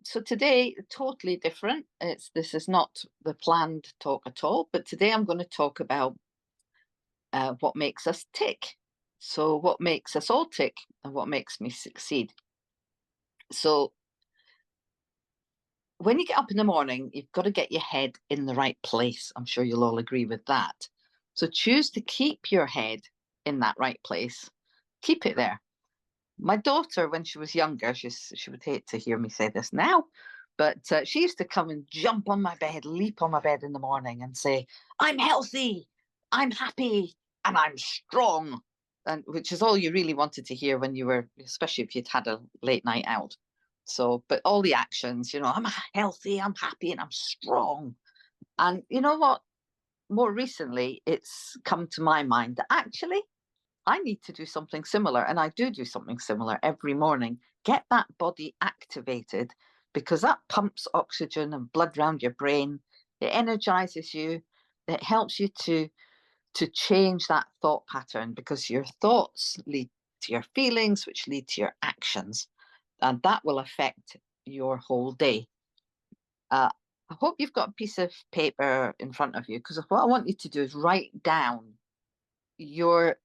So today, totally different. This is not the planned talk at all, but today I'm going to talk about what makes us tick. So, what makes us all tick and what makes me succeed. So, when you get up in the morning, you've got to get your head in the right place. I'm sure you'll all agree with that. So, choose to keep your head in that right place. Keep it there. My daughter, when she was younger, she would hate to hear me say this now, but she used to come and jump on my bed, leap on my bed in the morning and say, "I'm healthy, I'm happy, and I'm strong," and which is all you really wanted to hear when you were, especially if you'd had a late night out. So, but all the actions, I'm healthy, I'm happy, and I'm strong. And you know what? More recently, it's come to my mind that actually I need to do something similar, and I do something similar every morning. Get that body activated because that pumps oxygen and blood around your brain. It energizes you. It helps you to change that thought pattern because your thoughts lead to your feelings, which lead to your actions, and that will affect your whole day. Uh, I hope you've got a piece of paper in front of you because what I want you to do is write down your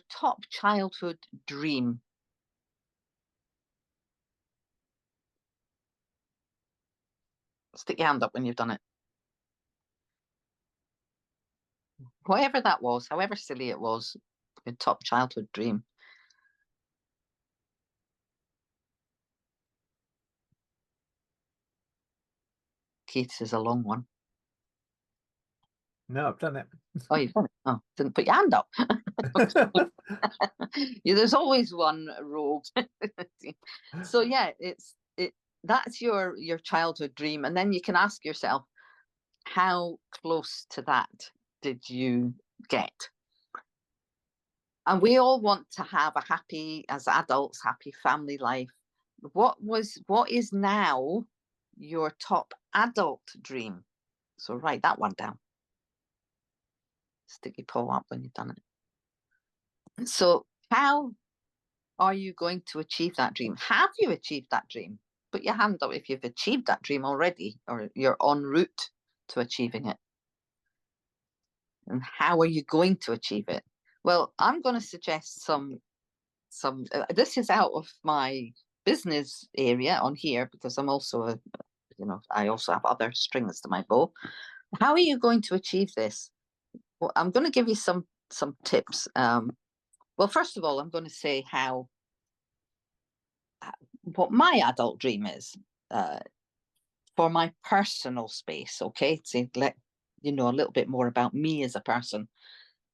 top childhood dream. Stick your hand up when you've done it. Whatever that was, however silly it was, your top childhood dream. Keith's is a long one. No, I've done it. Oh, you've done it. Oh, didn't put your hand up. Yeah, there's always one rogue. So yeah, that's your childhood dream, and then you can ask yourself, how close to that did you get? And we all want to have a happy, as adults, happy family life. What is now your top adult dream? So write that one down. Stick your paw up when you've done it. So how are you going to achieve that dream? Have you achieved that dream? Put your hand up if you've achieved that dream already or you're en route to achieving it. And how are you going to achieve it? Well, I'm going to suggest some this is out of my business area on here because I'm also I also have other strings to my bow. How are you going to achieve this? Well, I'm going to give you some tips. Well, first of all, I'm going to say how what my adult dream is for my personal space. Okay, to let you know a little bit more about me as a person.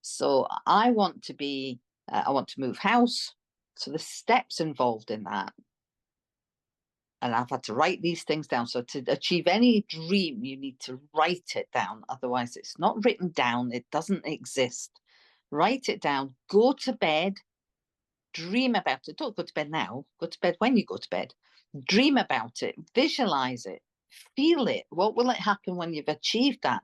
So I want to be I want to move house. So the steps involved in that, and I've had to write these things down. So to achieve any dream, you need to write it down. Otherwise, it's not written down. It doesn't exist. Write it down. Go to bed. Dream about it. Don't go to bed now. Go to bed when you go to bed. Dream about it. Visualize it. Feel it. What will it happen when you've achieved that?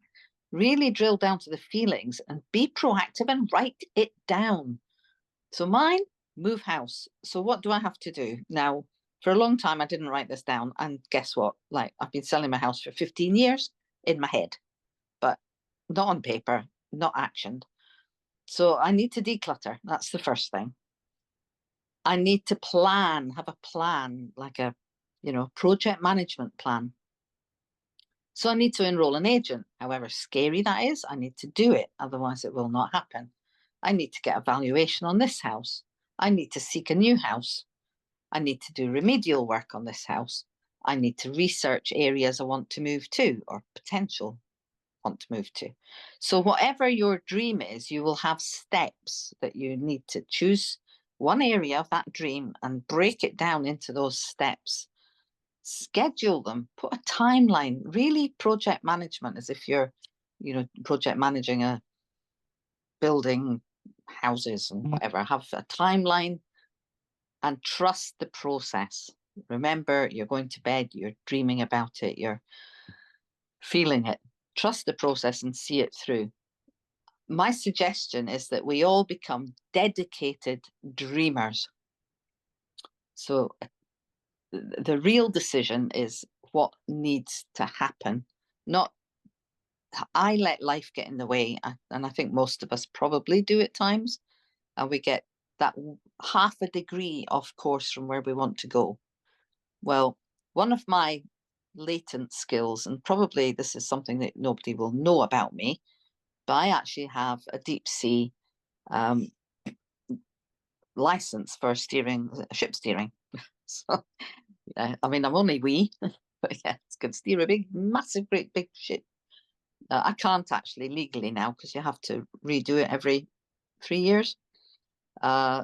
Really drill down to the feelings and be proactive and write it down. So mine, move house. So what do I have to do now? For a long time, I didn't write this down. And guess what? Like, I've been selling my house for 15 years in my head, but not on paper, not actioned. So I need to declutter. That's the first thing. I need to plan, have a plan, like a, project management plan. So I need to enroll an agent. However scary that is, I need to do it. Otherwise, it will not happen. I need to get a valuation on this house. I need to seek a new house. I need to do remedial work on this house. I need to research areas I want to move to or potential want to move to. So whatever your dream is, you will have steps that you need to choose one area of that dream and break it down into those steps. Schedule them, put a timeline, really project management as if you're, project managing a building, houses and whatever. Have a timeline and trust the process. Remember, you're going to bed, you're dreaming about it, you're feeling it. Trust the process and see it through. My suggestion is that we all become dedicated dreamers. So the real decision is what needs to happen, not I let life get in the way. And I think most of us probably do at times, and we get that half a degree off course from where we want to go. Well, one of my latent skills, and probably this is something that nobody will know about me, but I actually have a deep sea um, license for steering, ship steering. So, I mean, I'm only wee, but yeah, it's good steer a big, massive, great big ship. I can't actually legally now because you have to redo it every 3 years,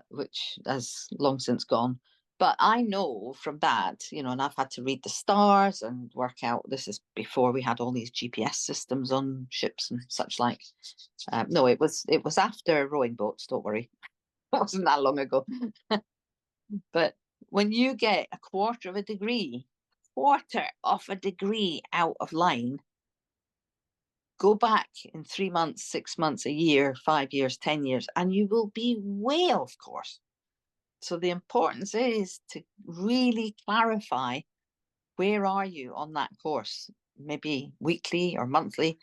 which has long since gone. But I know from that, and I've had to read the stars and work out. This is before we had all these GPS systems on ships and such like. No, it was after rowing boats. Don't worry, it wasn't that long ago. But when you get a quarter of a degree out of line, go back in 3 months, 6 months, a year, 5 years, 10 years, and you will be way off course. So the importance is to really clarify, where are you on that course? Maybe weekly or monthly.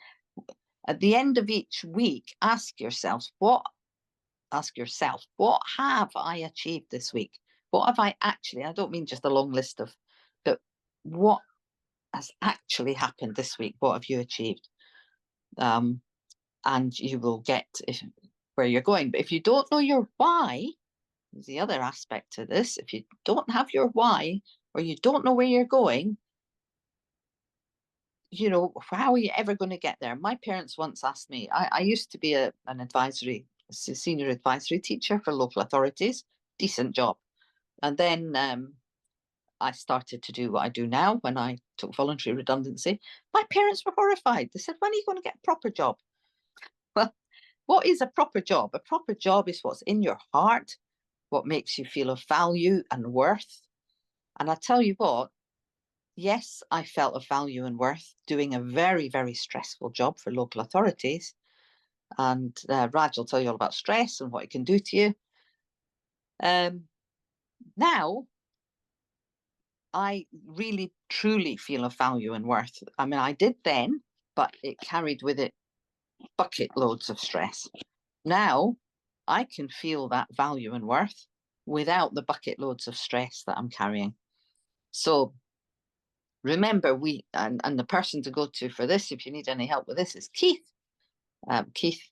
At the end of each week, ask yourself, what have I achieved this week? What have I actually, I don't mean just a long list of, but what has actually happened this week? What have you achieved? And you will get where you're going. But if you don't know your why, there's the other aspect to this. If you don't have your why, or you don't know where you're going, how are you ever going to get there? My parents once asked me, I used to be an senior advisory teacher for local authorities, decent job. And then I started to do what I do now when I took voluntary redundancy. My parents were horrified. They said, when are you going to get a proper job? Well, what is a proper job? A proper job is what's in your heart, what makes you feel of value and worth. And I tell you what, yes, I felt of value and worth doing a very, very stressful job for local authorities. And Raj will tell you all about stress and what it can do to you. Now, I really, truly feel of value and worth. I mean, I did then, but it carried with it bucket loads of stress. Now, I can feel that value and worth without the bucket loads of stress that I'm carrying. So remember, and the person to go to for this, if you need any help with this, is Keith. Keith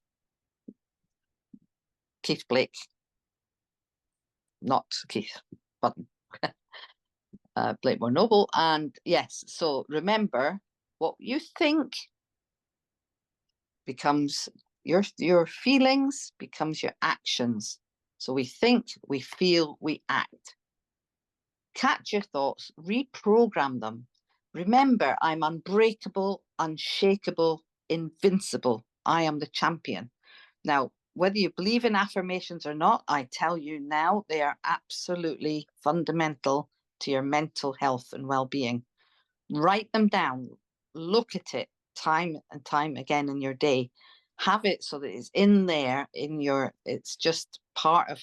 Blake, not Keith Button. Blakemore Noble. And yes, so remember, what you think becomes your feelings, becomes your actions. So we think, we feel, we act. Catch your thoughts, reprogram them. Remember, I'm unbreakable, unshakable, invincible. I am the champion. Now, whether you believe in affirmations or not, I tell you now, they are absolutely fundamental to your mental health and well-being. Write them down, look at it time and time again in your day. Have it so that it's in there, it's just part of,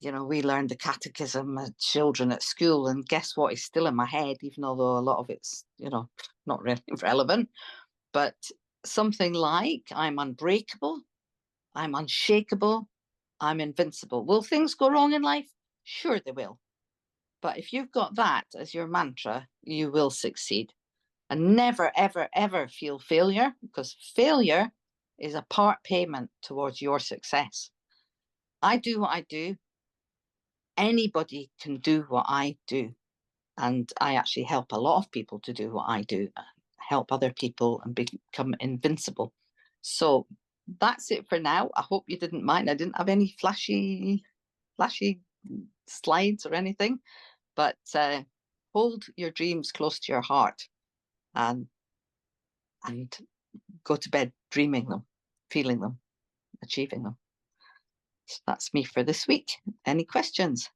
we learned the catechism as children at school, and guess what is still in my head, even although a lot of it's, not really relevant. But something like, I'm unbreakable, I'm unshakable, I'm invincible. Will things go wrong in life? Sure they will. But if you've got that as your mantra, you will succeed. And never, ever, ever feel failure, because failure is a part payment towards your success. I do what I do. Anybody can do what I do. And I actually help a lot of people to do what I do, help other people and become invincible. So that's it for now. I hope you didn't mind. I didn't have any flashy slides or anything, but hold your dreams close to your heart and go to bed dreaming them, feeling them, achieving them. So that's me for this week. Any questions?